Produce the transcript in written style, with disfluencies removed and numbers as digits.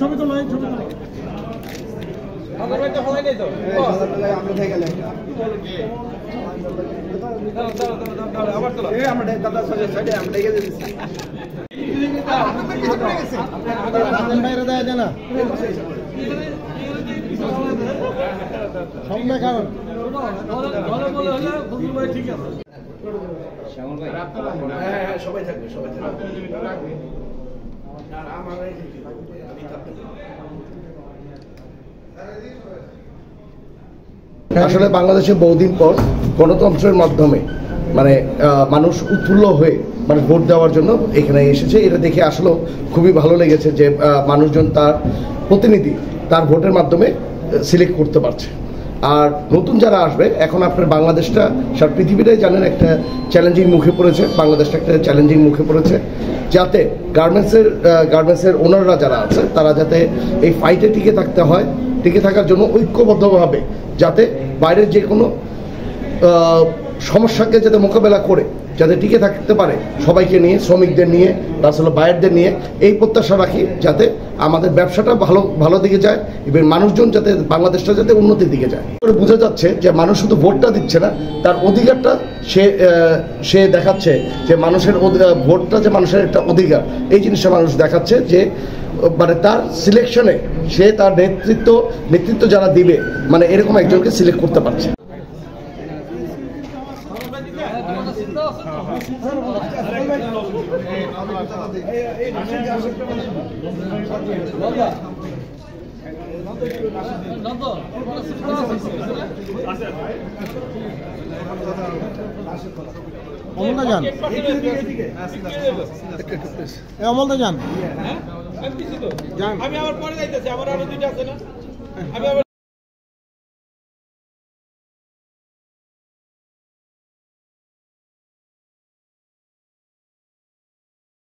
ছবি তো নয়, ছবি তো বাইরে দেওয়া যায় না সামনে কারণ ঠিক আছে সবাই থাকবে সবাই থাকবে। আসলে বাংলাদেশে বহুদিন পর গণতন্ত্রের মাধ্যমে মানে মানুষ উৎফুল্ল হয়ে মানে ভোট দেওয়ার জন্য এখানে এসেছে। এটা দেখে আসলে খুবই ভালো লেগেছে যে মানুষজন তার প্রতিনিধি তার ভোটের মাধ্যমে সিলেক্ট করতে পারছে। আর নতুন যারা আসবে, এখন আপনার বাংলাদেশটা সারা পৃথিবীটাই জানেন একটা চ্যালেঞ্জিং মুখে পড়েছে। বাংলাদেশটা একটা চ্যালেঞ্জিং মুখে পড়েছে, যাতে গার্মেন্টসের ওনাররা যারা আছে তারা যাতে এই ফাইটে টিকে থাকার জন্য ঐক্যবদ্ধভাবে যাতে বাইরের যে কোনো সমস্যাকে যাতে মোকাবেলা করে যাতে টিকে থাকতে পারে, সবাইকে নিয়ে, শ্রমিকদের নিয়ে, আসলে বায়ারদের নিয়ে, এই প্রত্যাশা রাখি যাতে আমাদের ব্যবসাটা ভালো দিকে যায় এবং মানুষজন যাতে বাংলাদেশটা যাতে উন্নতির দিকে যায়। বোঝা যাচ্ছে যে মানুষ শুধু ভোটটা দিচ্ছে না, তার অধিকারটা সে দেখাচ্ছে যে মানুষের ভোটটা যে মানুষের একটা অধিকার, এই জিনিসটা মানুষ দেখাচ্ছে যে মানে তার সিলেকশনে সে তার নেতৃত্ব যারা দিবে মানে এরকম একজনকে সিলেক্ট করতে পারছে। অমলদা যান, অমলদা যান, আমি আবার পরে যাইতেছি, আমার আরো দুইটা আছে না, আমি আবার